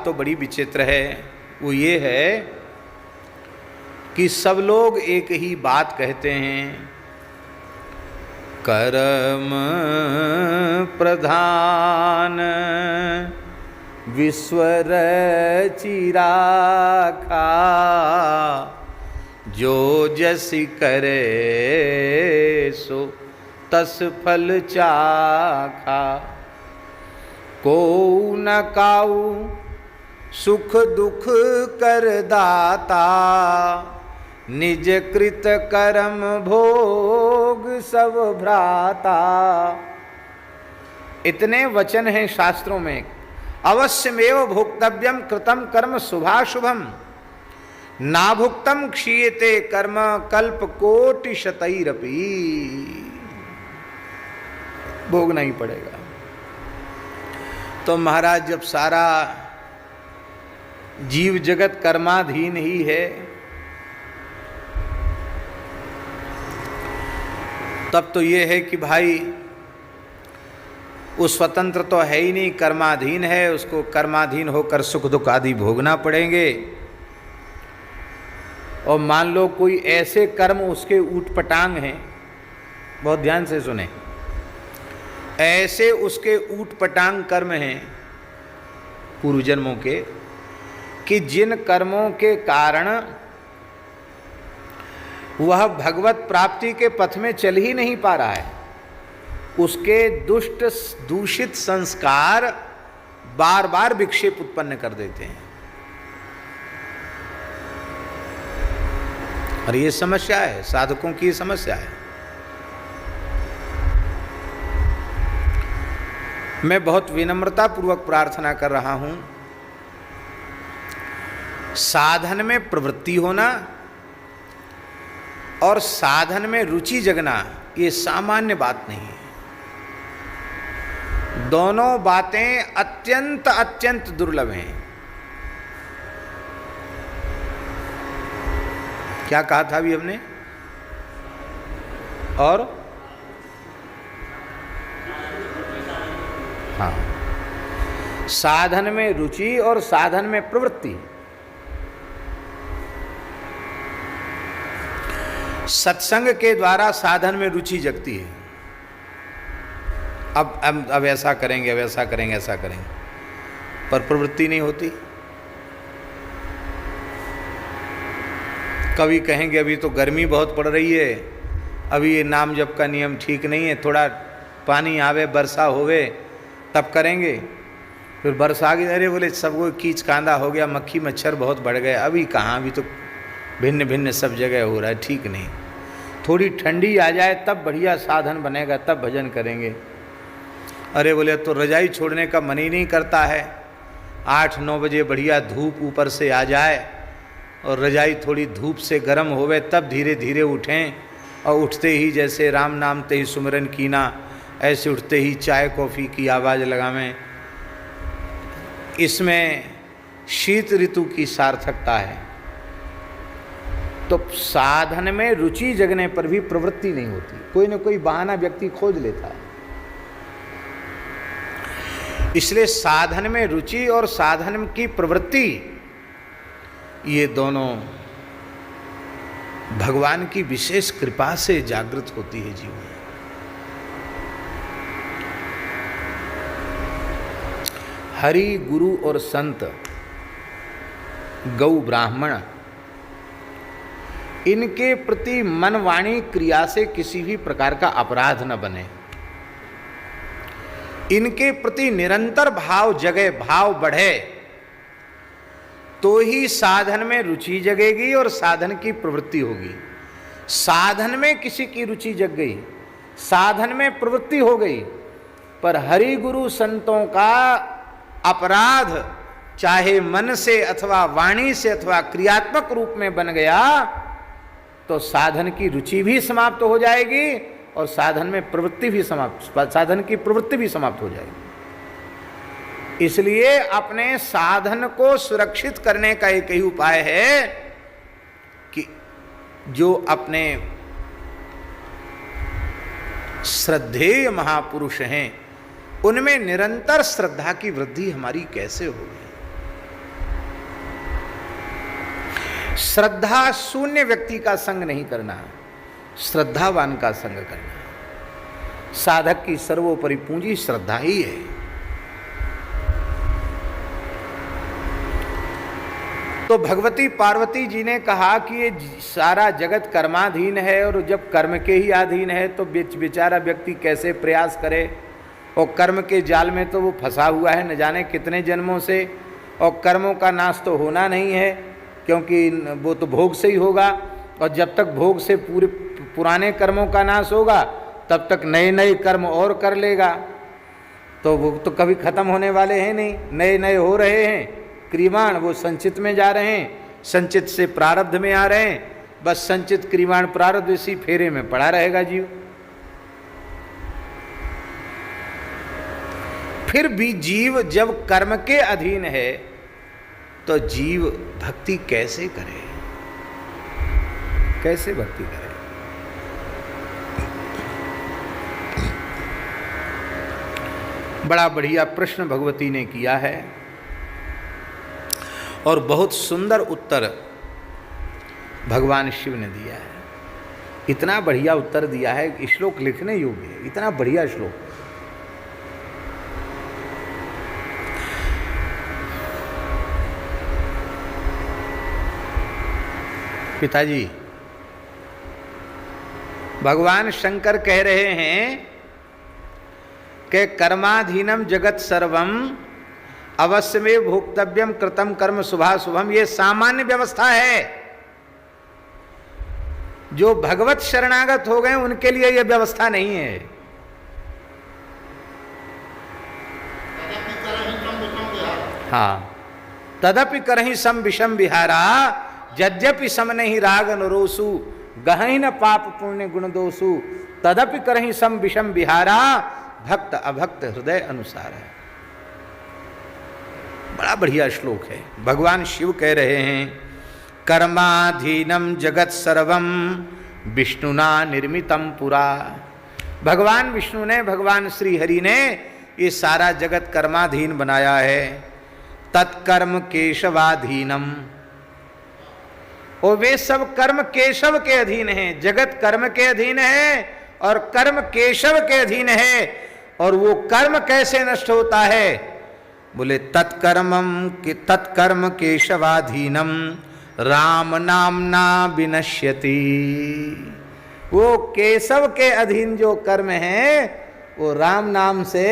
बात तो बड़ी विचित्र है, वो ये है कि सब लोग एक ही बात कहते हैं, कर्म प्रधान विश्व रचि राखा, जो जसि करे सो तस फल चाखा। को न काऊ सुख दुख कर दाता, निज कृत कर्म भोग सब भ्राता। इतने वचन हैं शास्त्रों में। अवश्यमेव भोक्तव्यम कृतम कर्म शुभाशुभम, ना भुक्तम क्षीयते कर्म कल्प कोटि शतैरपि। भोगना ही पड़ेगा। तो महाराज जब सारा जीव जगत कर्माधीन ही है, तब तो ये है कि भाई वो स्वतंत्र तो है ही नहीं, कर्माधीन है, उसको कर्माधीन होकर सुख दुख आदि भोगना पड़ेंगे। और मान लो कोई ऐसे कर्म उसके ऊटपटांग हैं, बहुत ध्यान से सुने, ऐसे उसके ऊटपटांग कर्म हैं पूर्व जन्मों के, कि जिन कर्मों के कारण वह भगवत प्राप्ति के पथ में चल ही नहीं पा रहा है, उसके दुष्ट दूषित संस्कार बार बार विक्षेप उत्पन्न कर देते हैं। और ये समस्या है, साधकों की समस्या है। मैं बहुत विनम्रता पूर्वक प्रार्थना कर रहा हूं, साधन में प्रवृत्ति होना और साधन में रुचि जगना ये सामान्य बात नहीं है। दोनों बातें अत्यंत अत्यंत दुर्लभ हैं। क्या कहा था अभी हमने? और हाँ, साधन में रुचि और साधन में प्रवृत्ति। सत्संग के द्वारा साधन में रुचि जगती है। अब ऐसा करेंगे, अब ऐसा करेंगे, ऐसा करेंगे, पर प्रवृत्ति नहीं होती। कभी कहेंगे अभी तो गर्मी बहुत पड़ रही है, अभी ये नाम जप का नियम ठीक नहीं है, थोड़ा पानी आवे, वर्षा होवे तब करेंगे। फिर वर्षा आ गई, अरे बोले सबको कीच कांदा हो गया, मक्खी मच्छर बहुत बढ़ गए। अभी कहाँ, अभी तो भिन्न भिन्न सब जगह हो रहा है, ठीक नहीं। थोड़ी ठंडी आ जाए तब बढ़िया साधन बनेगा, तब भजन करेंगे। अरे बोले तो रजाई छोड़ने का मन ही नहीं करता है। 8-9 बजे बढ़िया धूप ऊपर से आ जाए और रजाई थोड़ी धूप से गर्म होवे, तब धीरे धीरे उठें। और उठते ही जैसे राम नाम ते ही सुमिरन कीना, ऐसे उठते ही चाय कॉफ़ी की आवाज़ लगावें। इसमें शीत ऋतु की सार्थकता है। तो साधन में रुचि जगने पर भी प्रवृत्ति नहीं होती, कोई न कोई बहाना व्यक्ति खोज लेता है। इसलिए साधन में रुचि और साधन की प्रवृत्ति, ये दोनों भगवान की विशेष कृपा से जागृत होती है जीवन में। हरि गुरु और संत, गौ ब्राह्मण, इनके प्रति मन वाणी क्रिया से किसी भी प्रकार का अपराध न बने। इनके प्रति निरंतर भाव जगे, भाव बढ़े, तो ही साधन में रुचि जगेगी और साधन की प्रवृत्ति होगी। साधन में किसी की रुचि जग गई, साधन में प्रवृत्ति हो गई, पर हरि गुरु संतों का अपराध चाहे मन से अथवा वाणी से अथवा क्रियात्मक रूप में बन गया, तो साधन की रुचि भी समाप्त हो जाएगी और साधन में प्रवृत्ति भी साधन की प्रवृत्ति भी समाप्त हो जाएगी। इसलिए अपने साधन को सुरक्षित करने का एक ही उपाय है कि जो अपने श्रद्धेय महापुरुष हैं, उनमें निरंतर श्रद्धा की वृद्धि हमारी कैसे होगी। श्रद्धा शून्य व्यक्ति का संग नहीं करना, श्रद्धावान का संग करना। साधक की सर्वोपरि पूंजी श्रद्धा ही है। तो भगवती पार्वती जी ने कहा कि ये सारा जगत कर्माधीन है, और जब कर्म के ही अधीन है तो बेचारा व्यक्ति कैसे प्रयास करे, और कर्म के जाल में तो वो फंसा हुआ है न जाने कितने जन्मों से, और कर्मों का नाश तो होना नहीं है, क्योंकि वो तो भोग से ही होगा, और जब तक भोग से पुराने कर्मों का नाश होगा तब तक नए नए कर्म और कर लेगा। तो वो तो कभी ख़त्म होने वाले हैं नहीं, नए नए हो रहे हैं क्रियमाण, वो संचित में जा रहे हैं, संचित से प्रारब्ध में आ रहे हैं, बस संचित क्रियमाण प्रारब्ध इसी फेरे में पड़ा रहेगा जीव। फिर भी जीव जब कर्म के अधीन है तो जीव भक्ति कैसे करे, कैसे भक्ति करे? बड़ा बढ़िया प्रश्न भगवती ने किया है, और बहुत सुंदर उत्तर भगवान शिव ने दिया है। इतना बढ़िया उत्तर दिया है, श्लोक लिखने योग्य है, इतना बढ़िया श्लोक। पिताजी, भगवान शंकर कह रहे हैं कि कर्माधीनम जगत सर्वम अवश्य में भोक्तव्यम कृतम कर्म शुभाशुभम, ये सामान्य व्यवस्था है। जो भगवत शरणागत हो गए उनके लिए यह व्यवस्था नहीं है। हाँ, तदपि करहि सम विषम विहारा, यद्यपि सम नहीं राग नरोसु, गहहि न पाप पुण्य गुण दोषु, तदपि करहि सम विषम विहारा, भक्त अभक्त हृदय अनुसार है। बड़ा बढ़िया श्लोक है। भगवान शिव कह रहे हैं कर्माधीनम जगत सर्वम विष्णुना निर्मितम पुरा। भगवान विष्णु ने, भगवान श्री हरि ने ये सारा जगत कर्माधीन बनाया है। तत्कर्म केशवाधीनम, और वे सब कर्म केशव के अधीन हैं। जगत कर्म के अधीन है और कर्म केशव के अधीन है। और वो कर्म कैसे नष्ट होता है? बोले तत्कर्म केशवाधीनम राम नामना विनश्यति। वो केशव के अधीन जो कर्म है वो राम नाम से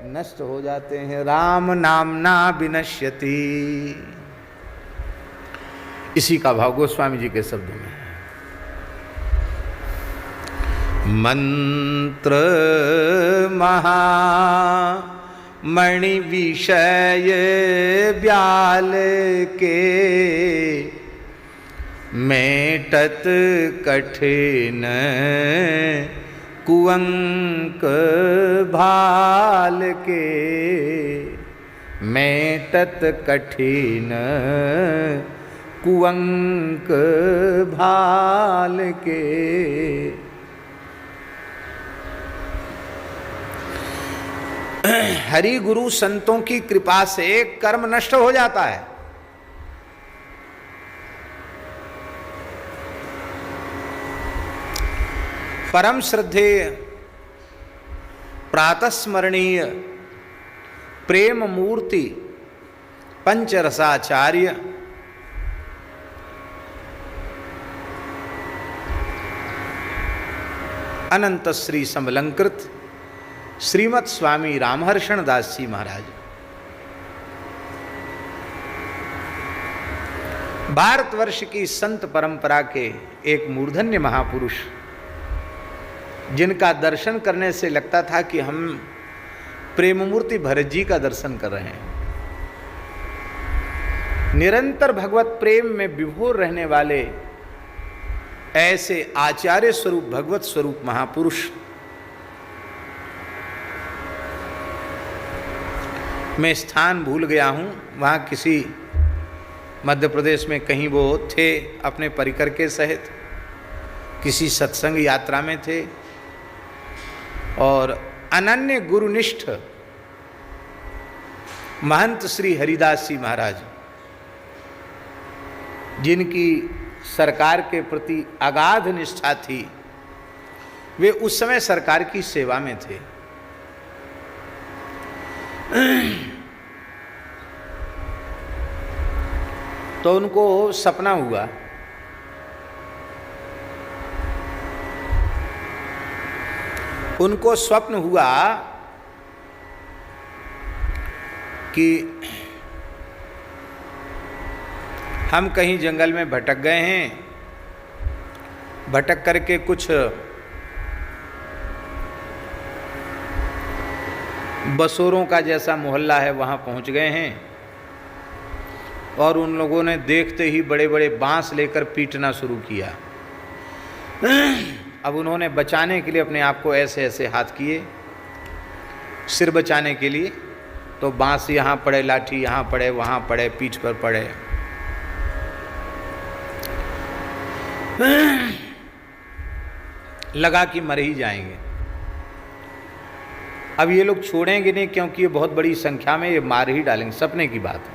नष्ट हो जाते हैं। राम नामना विनश्यति, इसी का भाव गोस्वामी जी के शब्दों में। मंत्र महा मणि विषय ब्याल के, मेटत कठिन कुअंक भाल के, मेटत कठिन कुअंक भाल के। हरि गुरु संतों की कृपा से कर्म नष्ट हो जाता है। परम श्रद्धेय प्रातस्मरणीय प्रेम मूर्ति पंचरसाचार्य अनंत श्री समलंकृत श्रीमत् स्वामी रामहर्षण दास जी महाराज, भारतवर्ष की संत परंपरा के एक मूर्धन्य महापुरुष, जिनका दर्शन करने से लगता था कि हम प्रेम मूर्ति भरत जी का दर्शन कर रहे हैं। निरंतर भगवत प्रेम में विभोर रहने वाले ऐसे आचार्य स्वरूप भगवत स्वरूप महापुरुष, मैं स्थान भूल गया हूँ, वहाँ किसी मध्य प्रदेश में कहीं वो थे, अपने परिकर के सहित किसी सत्संग यात्रा में थे, और अनन्य गुरुनिष्ठ महंत श्री हरिदास जी महाराज जिनकी सरकार के प्रति अगाध निष्ठा थी, वे उस समय सरकार की सेवा में थे। तो उनको सपना हुआ उनको स्वप्न हुआ कि हम कहीं जंगल में भटक गए हैं, भटक करके कुछ बसोरों का जैसा मोहल्ला है वहाँ पहुँच गए हैं, और उन लोगों ने देखते ही बड़े बड़े बांस लेकर पीटना शुरू किया। अब उन्होंने बचाने के लिए अपने आप को ऐसे ऐसे हाथ किए, सिर बचाने के लिए, तो बांस यहाँ पड़े, लाठी यहाँ पड़े, वहाँ पड़े, पीठ पर पड़े। लगा कि मर ही जाएंगे। अब ये लोग छोड़ेंगे नहीं, क्योंकि ये बहुत बड़ी संख्या में, ये मार ही डालेंगे, सपने की बात है।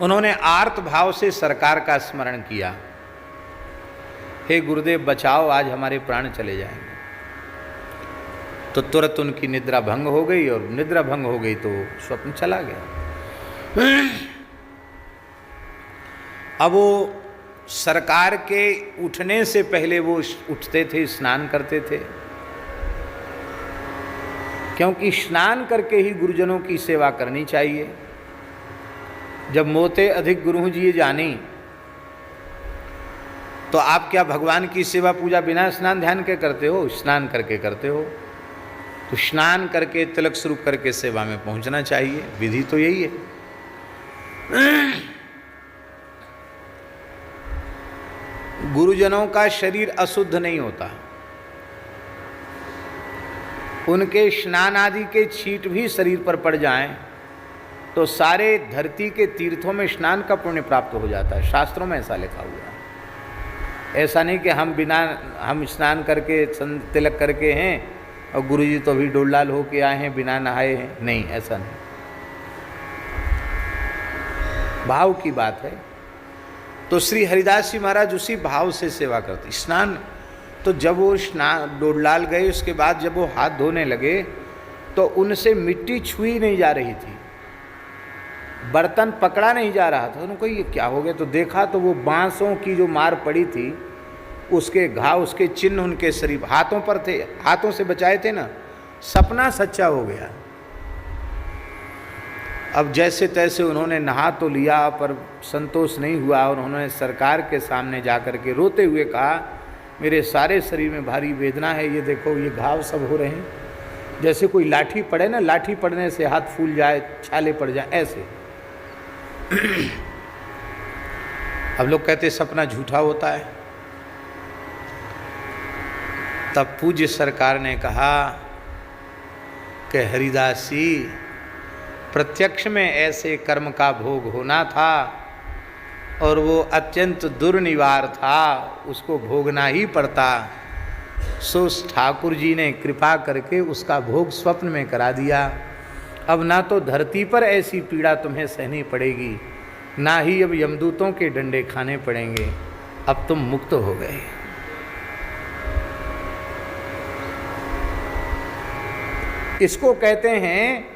उन्होंने आर्त भाव से सरकार का स्मरण किया, हे गुरुदेव बचाओ, आज हमारे प्राण चले जाएंगे। तो तुरंत उनकी निद्रा भंग हो गई, और निद्रा भंग हो गई तो स्वप्न चला गया। अब वो सरकार के उठने से पहले वो उठते थे, स्नान करते थे, क्योंकि स्नान करके ही गुरुजनों की सेवा करनी चाहिए। जब मोते अधिक गुरु जी जानी, तो आप क्या भगवान की सेवा पूजा बिना स्नान ध्यान के करते हो? स्नान करके करते हो। तो स्नान करके तिलक स्वरूप करके सेवा में पहुंचना चाहिए, विधि तो यही है। गुरुजनों का शरीर अशुद्ध नहीं होता, उनके स्नान आदि के छींट भी शरीर पर पड़ जाएं तो सारे धरती के तीर्थों में स्नान का पुण्य प्राप्त हो जाता है। शास्त्रों में ऐसा लिखा हुआ है। ऐसा नहीं कि हम स्नान करके तिलक करके हैं और गुरुजी तो अभी डोलाल होके आए हैं, बिना नहाए हैं, नहीं, ऐसा नहीं। भाव की बात है। तो श्री हरिदास जी महाराज उसी भाव से सेवा करते। स्नान तो जब वो स्नान डोलाल गए, उसके बाद जब वो हाथ धोने लगे तो उनसे मिट्टी छुई नहीं जा रही थी, बर्तन पकड़ा नहीं जा रहा था। उनको ये क्या हो गया? तो देखा तो वो बांसों की जो मार पड़ी थी, उसके घाव, उसके चिन्ह उनके शरीर, हाथों पर थे, हाथों से बचाए थे ना। सपना सच्चा हो गया। अब जैसे तैसे उन्होंने नहा तो लिया, पर संतोष नहीं हुआ, और उन्होंने सरकार के सामने जाकर के रोते हुए कहा, मेरे सारे शरीर में भारी वेदना है, ये देखो ये घाव सब हो रहे हैं, जैसे कोई लाठी पड़े ना, लाठी पड़ने से हाथ फूल जाए, छाले पड़ जाए, ऐसे। अब लोग कहते सपना झूठा होता है। तब पूज्य सरकार ने कहा कि हरिदास जी, प्रत्यक्ष में ऐसे कर्म का भोग होना था और वो अत्यंत दुर्निवार था, उसको भोगना ही पड़ता। सो ठाकुर जी ने कृपा करके उसका भोग स्वप्न में करा दिया। अब ना तो धरती पर ऐसी पीड़ा तुम्हें सहनी पड़ेगी, ना ही अब यमदूतों के डंडे खाने पड़ेंगे, अब तुम मुक्त हो गए। इसको कहते हैं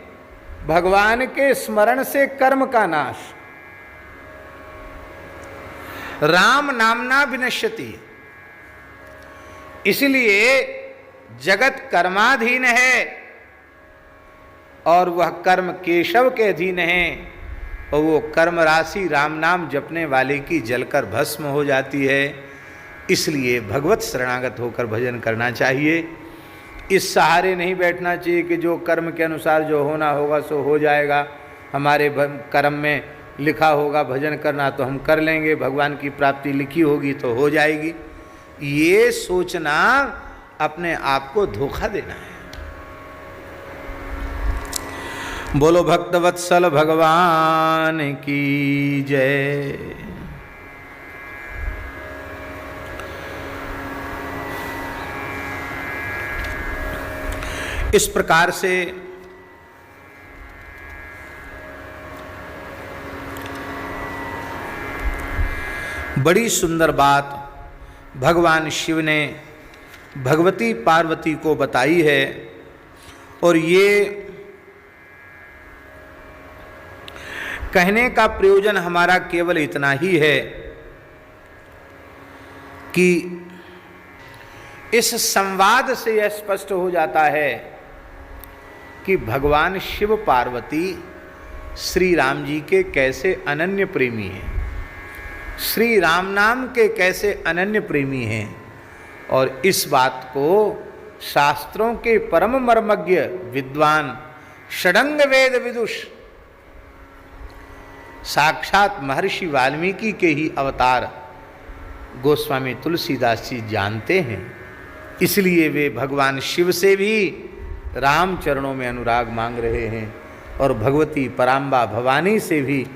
भगवान के स्मरण से कर्म का नाश। राम नामना विनश्यति। इसलिए जगत कर्माधीन है और वह कर्म केशव के अधीन है, और वो कर्म राशि राम नाम जपने वाले की जलकर भस्म हो जाती है। इसलिए भगवत शरणागत होकर भजन करना चाहिए। इस सहारे नहीं बैठना चाहिए कि जो कर्म के अनुसार जो होना होगा सो हो जाएगा, हमारे कर्म में लिखा होगा भजन करना तो हम कर लेंगे, भगवान की प्राप्ति लिखी होगी तो हो जाएगी। ये सोचना अपने आप को धोखा देना है। बोलो भक्तवत्सल भगवान की जय। इस प्रकार से बड़ी सुंदर बात भगवान शिव ने भगवती पार्वती को बताई है। और ये कहने का प्रयोजन हमारा केवल इतना ही है कि इस संवाद से यह स्पष्ट हो जाता है कि भगवान शिव पार्वती श्री राम जी के कैसे अनन्य प्रेमी हैं, श्री राम नाम के कैसे अनन्य प्रेमी हैं। और इस बात को शास्त्रों के परम मर्मज्ञ विद्वान षडंग वेद विदुष साक्षात महर्षि वाल्मीकि के ही अवतार गोस्वामी तुलसीदास जी जानते हैं। इसलिए वे भगवान शिव से भी राम चरणों में अनुराग मांग रहे हैं और भगवती पराम्बा भवानी से भी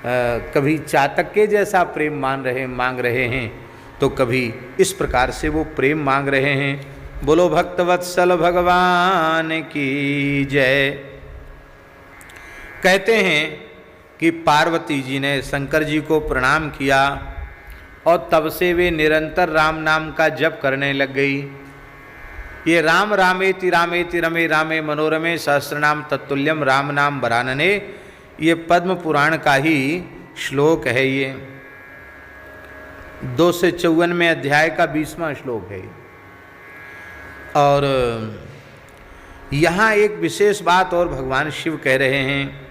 कभी चातक्य जैसा प्रेम मांग रहे हैं तो कभी इस प्रकार से वो प्रेम मांग रहे हैं। बोलो भक्तवत्सल भगवान की जय। कहते हैं कि पार्वती जी ने शंकर जी को प्रणाम किया और तब से वे निरंतर राम नाम का जप करने लग गई। ये राम रामेति रामेति रमे रामे मनोरमे सहस्रनाम तत्तुल्यम राम नाम वरानने, ये पद्म पुराण का ही श्लोक है। ये 254वें अध्याय का 20वां श्लोक है। और यहाँ एक विशेष बात और भगवान शिव कह रहे हैं।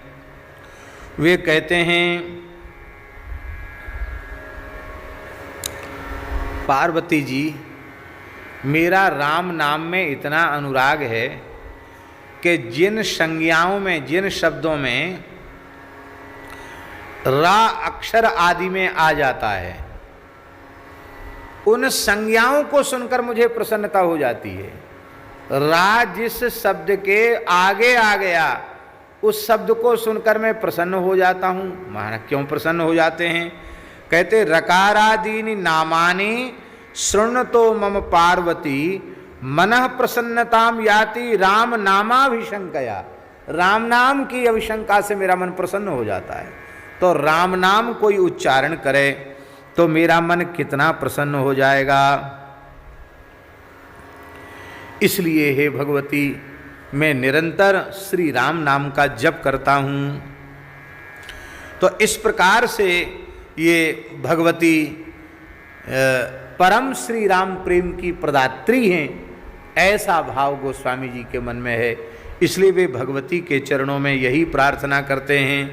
वे कहते हैं पार्वती जी, मेरा राम नाम में इतना अनुराग है कि जिन संज्ञाओं में, जिन शब्दों में रा अक्षर आदि में आ जाता है, उन संज्ञाओं को सुनकर मुझे प्रसन्नता हो जाती है। रा जिस शब्द के आगे आ गया उस शब्द को सुनकर मैं प्रसन्न हो जाता हूँ। महाराज क्यों प्रसन्न हो जाते हैं? कहते रकारादीनि नामानि शृण्वतो मम पार्वती मनः प्रसन्नताम याति राम नामाभिशंकया। राम नाम की अभिशंका से मेरा मन प्रसन्न हो जाता है। तो राम नाम कोई उच्चारण करे तो मेरा मन कितना प्रसन्न हो जाएगा। इसलिए हे भगवती, मैं निरंतर श्री राम नाम का जप करता हूँ। तो इस प्रकार से ये भगवती परम श्री राम प्रेम की प्रदात्री हैं, ऐसा भाव गोस्वामी जी के मन में है। इसलिए वे भगवती के चरणों में यही प्रार्थना करते हैं